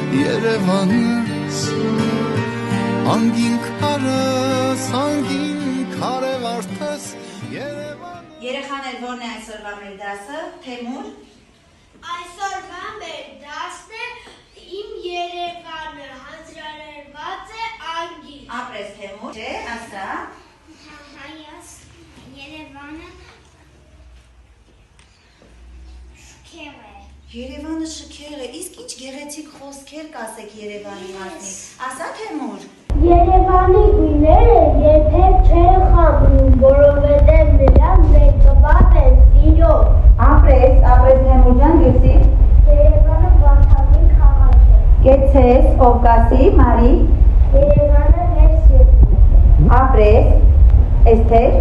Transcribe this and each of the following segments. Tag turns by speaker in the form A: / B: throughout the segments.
A: Երևանս անգին քարը վարդաս Երևան
B: Երեխաներ որն է այսօրվա մեր դասը, Թեմուր
C: Այսօրվա մեր դասն է իմ Երևանը հանձնարարված է անգին
B: Ապրես Թեմուր, չէ, ասա
C: Հայաս Երևանը շքեղ է
B: Երևանը շքեղ է, իսկ ինչ գեղեցիկ խոսքեր կասեք Երևանի մասին, ասա Թեմուր
C: Երևանի գույները երբեք չեն խանգարում, որովհետև նրանք ներկված են սիրով
B: Ապրես Թեմուր ջան, գեցի
C: Երևանը վարդապետի քաղաք է
B: Կեցես, Կովկասի, Մարի
C: Երևանը մեր սիրտն է
B: Ապրես, Էսթեր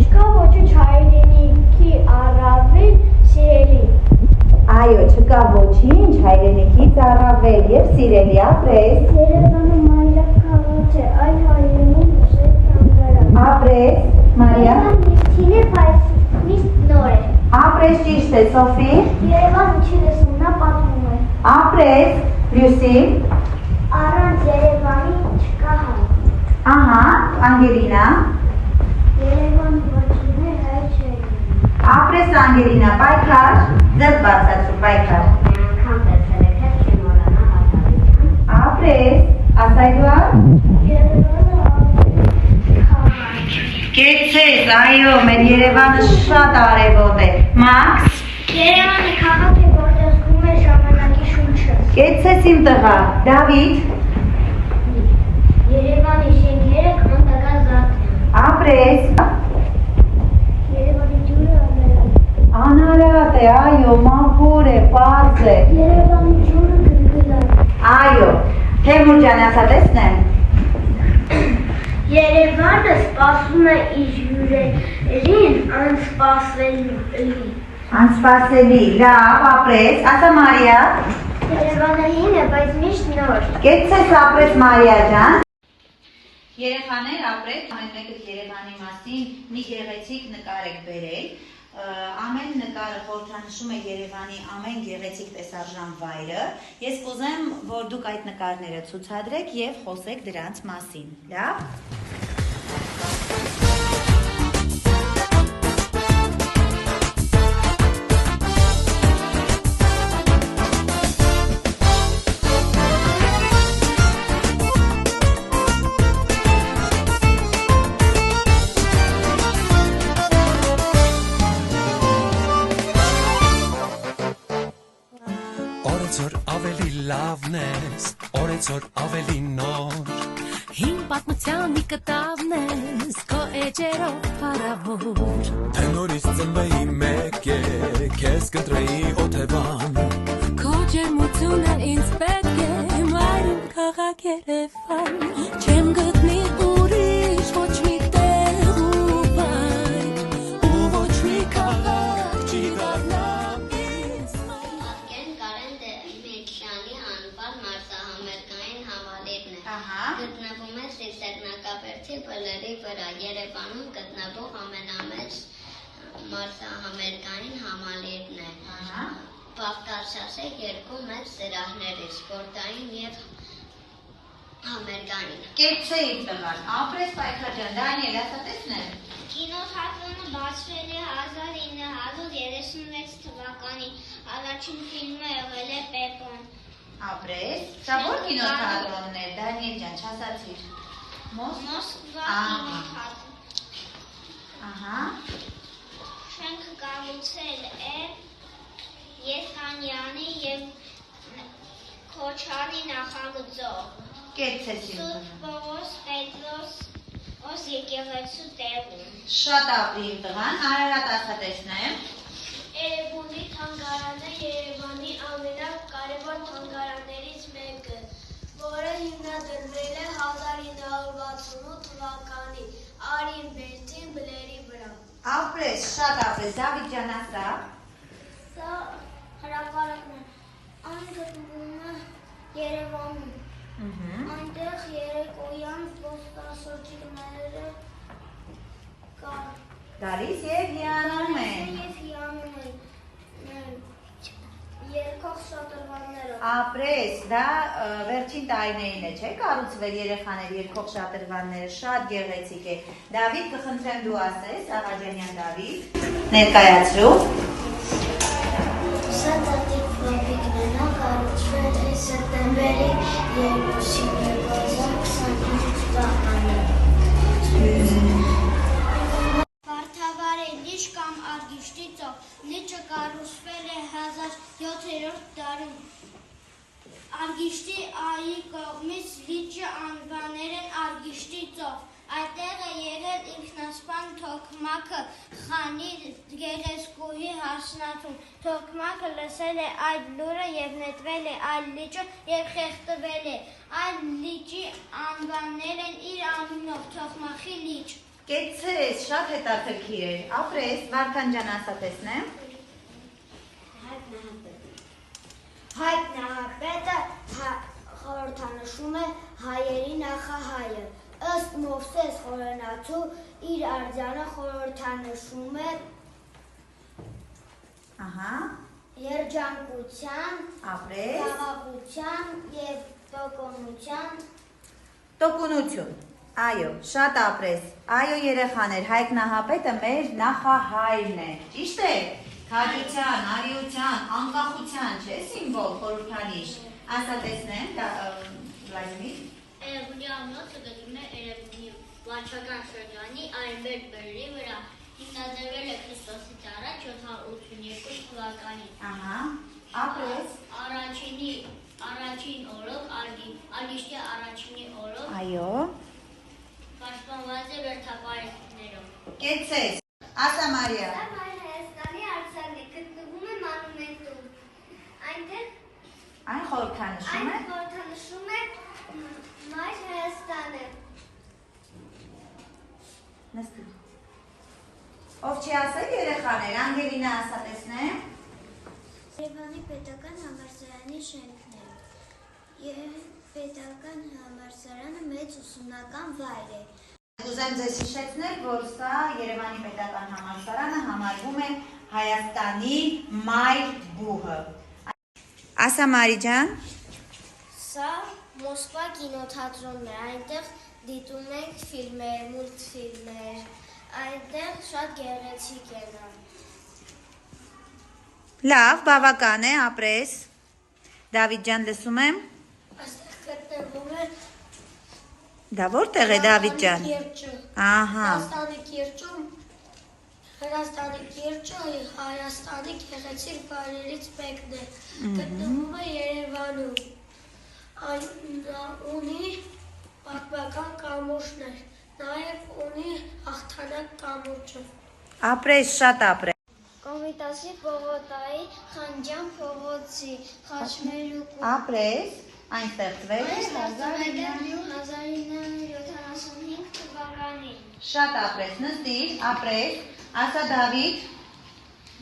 C: Չկա ոչինչ հայրենիքի առավել սիրելի
B: Այո, չկա ոչինչ հայրենիքից առավել եւ սիրելի ապրես
C: Երևանը մայրաքաղաք է, այ հայրենիք շետ թանգարան
B: Ապրես, Մարիա
C: Երևան միշտ է, բայց միշտ նոր է
B: Ապրես ճիշտ է, Սոֆի
C: Երևան ինչի լսում, նա պատմում է
B: Ապրես, Լյուսի
C: Առանց Երևանի չկա հայ
B: Ահա, Անգելինա
C: Երևան ոչինչ հայ չէ
B: Ապրես Անգելինա, պայքար, ձեռք բացացրու, պայքար
C: Անգամ տեսել եք, հետ չեմ մոռանա Հազարիցյան
B: Ապրես, ասայդուար
C: Երևանը քաղաք
B: Կեցես, այո, մեր Երևանը շատ արևոտ է Մաքս
C: Երևանը քաղաք է, որտեղ զգում է ժամանակի շունչը
B: Կեցես իմ տղա, Դավիթ
C: Երևանի շենքերը քանդական զարդ են
B: Ապրես
C: Երևանի ջուրը
B: Անարատ է, այո, մաքուր է, պարզ է
C: Երևանի ջուրը գրգռան
B: Այո, Թեմուր ջան, ասա տեսնեմ
C: Երևանը սպասում է իր հյուրերին անսպասելի
B: Անսպասելի, լավ, ապրես, ասա Մարիա
C: Երևանը հին է, բայց միշտ նոր
B: Կեցես ապրես Մարիա ջան Երեխաներ ապրեք, ամեն մեկը Երևանի մասին մի գեղեցիկ նկար եք բերել Ամեն նկարը խորհրդանշում է Երևանի ամեն գեղեցիկ տեսարժան վայրը Ես կուզեմ, որ դուք այդ նկարները ցուցադրեք և խոսեք դրանց մասին, լավ
D: Օրեցօր ավելի լավն ես, օրեցօր ավելի նոր
E: Հին պատմության մի կտավն ես, քո էջերով փառավոր
D: Թե նորից ծնվեի մեկ է, քեզ կտրեի օթևան
E: Քո ջերմությունը ինձ պետք է, մայրում քաղաք Երևան Չեմ գտնի ուրիշ ոչ մի տեղ ու վայր Ու ոչ մի քաղաք չի դառնա ինձ
F: Ակեն Կարեն Դեմիրճյանի անվան մարզահամերգային համալիրն է Գտնվում է Սիսեռնակաբերդի բլրի վրա Երևանում գտնվող ամենամեծ մարզահամերգային համալիրն է Բաղդասարս է երկու մեծ սրահների, սպորտային և համերգային
B: Կեցե իմ տղան, ապրես պայքար ջան, Դանիել, ասա տեսնեմ
C: Կինոթատրոնը բացվել է 1936 թվականին Առաջին ֆիլմը եղել է Պեպոն
B: Ապրես, սա որ կինոթատրոնն է, Դանիել ջան, չասացիր
C: Մոսկվա կինոթատրոն
B: Ահա
C: Շենքը կառուցել է Եսկանյանի և Քոչարի նախագծով
B: Կեցես իմ
C: Սուրբ
B: տղան
C: Պողոս Պետրոս եկեղեցու տեղում
B: Շատ ապրի իմ տղան, Արարատ ասա տեսնեմ
C: Էրեբունի թանգարանը Երևանի ամենակարևոր թանգարաններից մեկը, որը հիմնադրվել է 1968 թվականին Արինբերդի բլրի վրա։
B: Ապրես, շատ ապրես, Դավիթ ջան ասա
C: Սա հրապարակն է, այն գտնվում է Երևանում, այնտեղ երեկոյան զբոսաշրջիկները կան։
B: Գալիս և հիանում են
C: Եվ հիանում են, երկող շատ
B: ապրես, դա վերջին տարիներին է, չէ՞, կառուցվել երեխաներ երկող շատրվանները, շատ գեղեցիկ է։ Դավիթ, կխնդրեմ դու ասես, Աղաջանյան Դավիթ, ներկայացրու։
C: Սա տատիկ պապիկն է, կառուցվել է սեպտեմբերի 2-ի 2025 թվականին։ Վարդավառի լիճ կամ Արգիշտի ծով, լիճը կառուցվել է 1700 դարում։ Արգիշտի այի կողմից լիճը անվանել են Արգիշտի ծով։ Այդտեղ է եղել ինքնասպան Թոքմակը խանի գեղեցկուհի հասնացում։ Թոքմակը լսել է այդ լուրը և նետվել է այլ լիճը և խեղդվել է։ Այլ լիճի անվանել են իր անունով Թոքմախի լիճ։
B: Կեցես, շատ հետաքրքիր էր, ապրես, Վարդան ջան ասա տեսնեմ։
C: Հայկ Նահապետը խորհրդանշում է հայերի նախահայը։ Ըստ Մովսես խորենացու իր արձանը խորհրդանշում է երջանկության, խաղաղության և
B: տոկունություն, այո, շատ ապրես, այո երեխաներ, Հայկ Նահապետը մեր նախահայրն է, ճիշտ է, քաջության, արիության, անկախության, չէ, սիմվոլ, խորհրդանիշ, ասա տեսնեմ, Վլադիմիր։
F: Էրեբունի ամրոցը գտնվում է Էրեբունի վարչական շրջանի Այրբերտ բերրի վրա։ Հիմնադրվել է Քրիստոսից առաջ 782 թվականին։
B: Ապրես։
F: Առաջին օրոք, Արգիշտի առաջինի օրոք։
B: Այո։
F: Պաշտպանված է վերթապարեններով։
B: Կեցես, ասա Մարիա։
C: Մայր Հայաստանի արձանն է, գտնվում է մանումենտում։
B: Այն խորհրդանշում է։
C: Խորհրդանշում է Մայր Հայաստանը։
B: Նստի։ Ով չի ասել երեխաներ, Անգելինա ասա տեսնեմ։
C: Երևանի պետական համալսարանի շենքներում և պետական համալսարանը մեծ ուսումնական վայր է։
B: Ուզեմ ձեզ հիշեցնել, որ սա Երևանի պետական համալսարանը համարվում է Հայաստանի մայր բուհը։ Ասա Մարի ջան։
C: Սա Մոսկվա կինոթատրոնն է, այնտեղ դիտում ենք ֆիլմեր, մուլտֆիլմեր, այնտեղ շատ գեղեցիկ է նա։
B: Լավ, բավական է, ապրես։ Դավիթ ջան, լսում եմ։
C: Այստեղ գտնվում է
B: Դա որտեղ է Դավիթ ջան։ Ահա։
C: Հրաստանի կիրճը Հայաստանի գեղեցիկ վայրերից մեկն է։ Գտնվում է Երևանում։ Այն ունի պատմական կամուրջներ, նաև ունի հաղթանակ կամուրջը։
B: Ապրես, շատ ապրես։
C: Կոմիտասի պողոտայի, Խանջյան փողոցի, Խաչմերուկու։
B: Ապրես, այն ստեղծվել է
C: 1975 թվականին։
B: Շատ ապրես, նստիր, ապրես, ասա Դավիթ։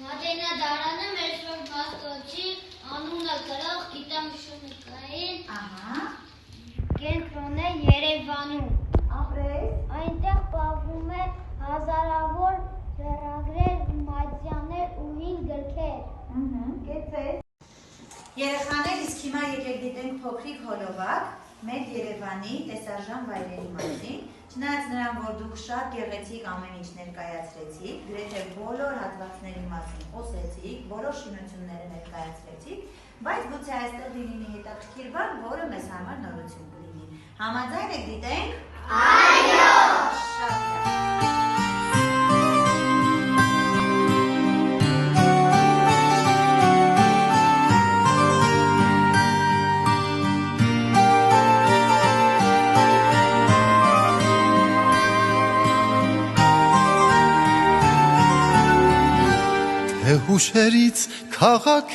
F: Մատենադարանը մեր Սուրբ Աստծոյի անունը կրող գիտամշակութային
C: Կենտրոնն է Երևանում։
B: Ապրես։
C: Այնտեղ պահվում է հազարավոր ձեռագրեր, մատյաներ ու 5 գրքեր։
B: Կեցես։ Երեխաներ, իսկ հիմա եկեք դիտենք փոքրիկ հոլովակ մեր Երևանի տեսարժան վայրերի մասին։ Չնայած նրան, որ դուք շատ գեղեցիկ ամեն ինչ ներկայացրեցիք, գրեթե բոլոր հատվածների մասին խոսեցիք, բոլոր շինությունները ներկայացրեցիք, բայց գուցե այստեղ լինի մի հետաքրքիր բան, որը մեզ համար նորություն կլինի։ Համաձայն եք դիտենք։ Այո։ Շատ լավ։
A: Թե հուշերից քաղաք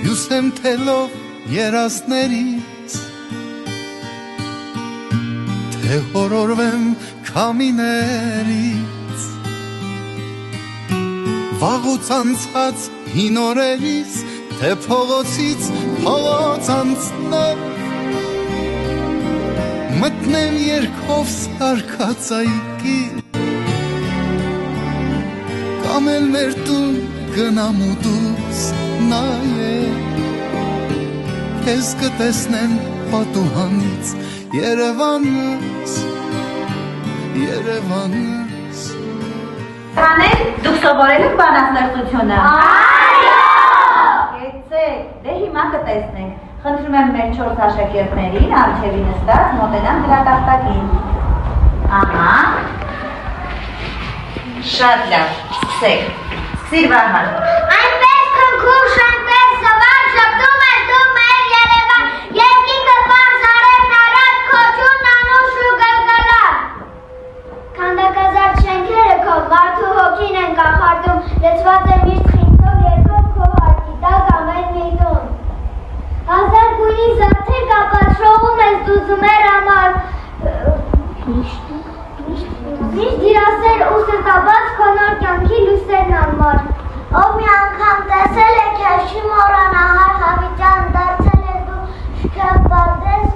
A: հյուսեմ թելով երազներից, թե հորորվեմ քամիներից, վաղուց անցած հին օրերից, թե փողոցից փողոց անցնեմ, մտնեմ երկով սարքած այգի, կամ էլ մեր տուն գնամ ու դուս նայեք Քեզ կտեսնեմ պատուհանից Երևանս Երևանս
B: Կանեք, դուք սովորել եք բանաստեղծությունը։ Այո։ Գեցեք, դե հիմա կտեսնենք։ Խնդրում եմ մեր 4 աշակերտներին առջևի նստած մոտենան գրատախտակին։ Ահա։ Շատ լավ, սկսեք։ Սկսիր Վահան։
C: Այնպես քնքուշ, այնպես զվար, շպտում ես դու մեր Երևան, երկինքը պարզ արևն արած, քո ջուրն անուշ ու գլգլած։ Քանդակազարդ շենքերը քո մարդու հոգին են կախարդում, լցված է միշտ խինքով երկով քո հարկի տակ ամեն մի տուն։ Հազար գույնի զարդեր կապած շողում ես դու ձմեր համար, միշտ դիրասեր ու սրտաբաց քո նոր կյանքի լույսերն անմար։ Ով մի անգամ տեսել է քեզ չի մոռանա հար հավիտյան դարձել ես դու շքեղ բարդես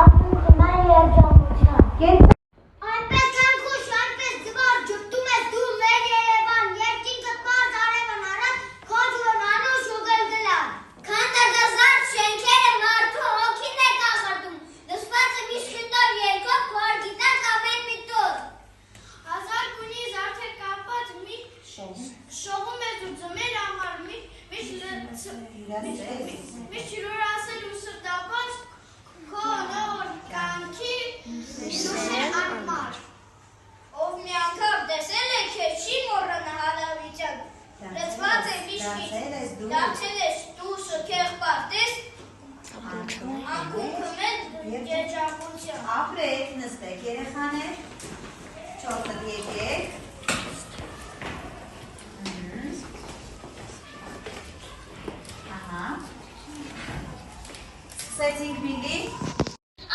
C: ակունքը մեր երջանկության։ Այնպես քնքուշ, այնպես ձվար, ջպտում ես դու մեր Երևան, երկինքը պարզ արևն արած, քո ջուրն անուշ ու գլգլան։ Քանդակազարդ շենքերը մարդու հոգին է կախարդում, լցված է միշտ խնդով երկով, քո հարկի տակ ամեն մի տուն։ Հազար գույնի զարդեր կապած շողում ես ու ձմեր համար միշտ հյուրասեր ու սրտաբաց քո նոր կյանքի լույսեր անմար։ Ով մի անգամ տեսել է քեզ չի մոռանա հարավիտյան, լցված է միշտ դարձել ես դու շքեղ պարտես, ակունքը մեր երջանկության։
B: Ապրեք, նստեք երեխաներ, 4-ը եկեք։ Ահա։ Սկսեցինք Միլի։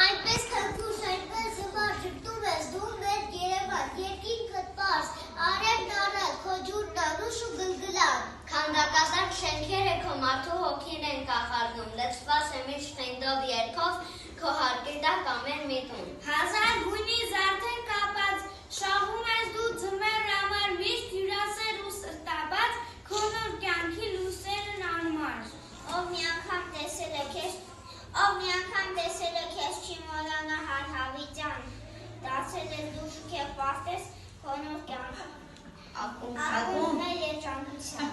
C: Այնպես քնքուշ, այնպես զվար, ջպտում ես դու մեր Երևան, երկինքդ պարզ, արևն արած, քո ջուրն անուշ ու գլգլան։ Քանդակազարդ շենքերը քո մարդու հոգին են կախարդում, լցված է միշտ խնդով երկով, քո հարկի տակ ամեն մի տուն։ Հազար գույնի զարդեր կապած, շահում ես դու ձմեր համար, միշտ հյուրասեր ու սրտաբաց, քո նոր կյանքի լույսերն անմար։ Ով մի անգամ տեսել է քեզ չի մոռանա հար հավիտյան, դարձել ես դու շքեղ պարտես, քո նոր կյանքը ակունք մեր երջանկության։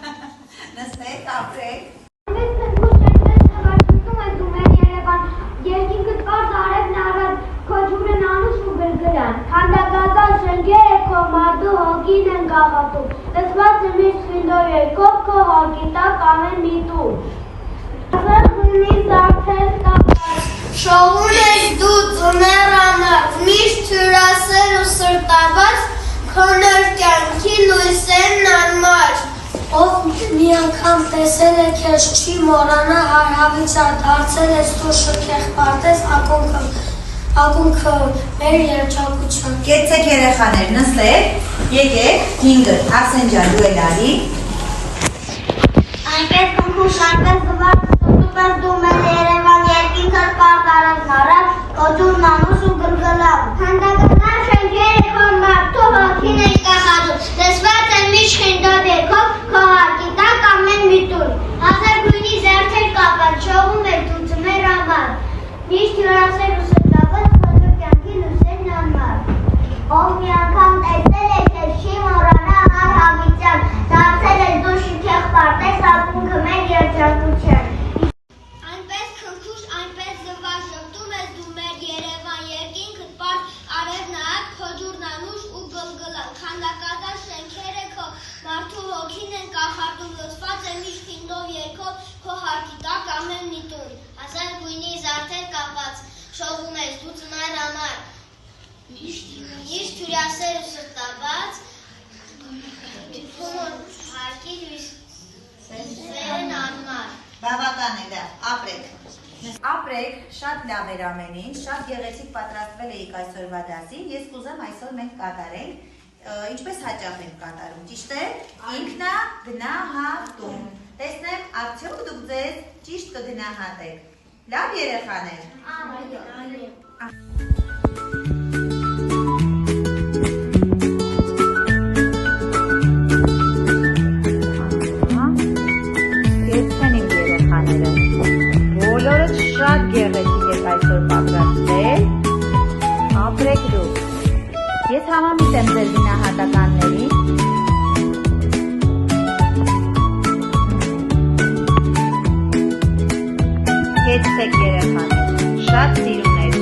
B: Նստեք, ապրեք։
C: Այնպես քնքուշ, այնպես զվար, ջպտում ես դու մեր Երևան, երկինքդ պարզ արևն արած, քո ջուրն անուշ ու գլգլան։ Քանդակազարդ շենքերը քո մարդու հոգին են կախարդում, լցված է միշտ խնդով երկով, քո հարկի տակ ամեն մի տուն։ Հազար գույնի զարդեր կապած, շողում ես դու ձմեր համար, միշտ հյուրասեր ու սրտաբաց, քո նոր կյանքի լույսերն անմար։ Ով մի անգամ տեսել է քեզ չի մոռանա հար հավիտյան, դարձել ես դու շքեղ պարտես, ակունքը մեր երջանկության։
B: Կեցեք երեխաներ, նստեք, եկեք, 5-ը, Արսեն ջան, դու էլ արի։
C: Այնպես քնքուշ, այնպես զվար, շպտում ես դու մեր Երևան, երկինքդ պարզ արևն արած, քո ջուրն անուշ ու գլգլան։ Քանդակազարդ շենքերը քո մարդու հոգին են կախարդում, լցված է միշտ խնդով երկով, քո հարկի տակ ամեն մի տուն։ Հազար գույնի զարդեր կապած, շողում ես դու ձմեր համար, միշտ հյուրասեր ու սրտաբաց, քո նոր կյանքի լույսերն անմար։ Ով մի անգամ տեսել է քեզ չի մոռանա հար հավիտյան, դարձել ես դու շքեղ պարտես, ակունքը մեր երջանկության։ Այնպես քնքուշ, այնպես զվար, ջպտում ես դու մեր Երևան, երկինքդ պարզ, արևն արած, քո ջուրն անուշ ու գլգլան։ Քանդակազարդ շենքերը քո մարդու հոգին են կախարդում, լցված է միշտ խնդով երկով, քո հարկի տակ ամեն մի տուն։ Հազար գույնի զարդեր կապած, շողում ես դու ձմեր համար, միշտ հյուրասեր ու սրտաբաց, քո նոր հարկի լույսերն անմար։
B: Բավական է, լավ, ապրեք։ Ապրեք, շատ լավ էր ամեն ինչ, շատ գեղեցիկ պատրաստվել էիք այսօրվա դասին, ես կուզեմ այսօր մենք կատարենք, ինչպես հաճախ ենք կատարում, ճիշտ է, ինքնագնահատում, տեսնեմ, արդյոք դուք ձեզ ճիշտ կգնահատեք, լավ երեխաներ։ շատ սիրուն եք։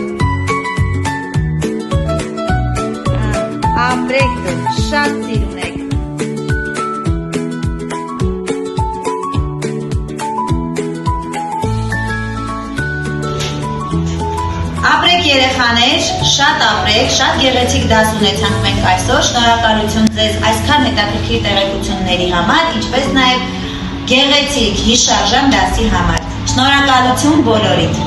B: Ապրեք դուք, շատ սիրուն եք։ Ապրեք երեխաներ, շատ ապրեք, շատ գեղեցիկ դաս ունեցանք մենք այսօր, շնորհակալություն ձեզ այսքան հետաքրքիր տեղեկությունների համար, ինչպես նաև գեղեցիկ հիշարժան դասի համար։ Շնորհակալություն բոլորիդ։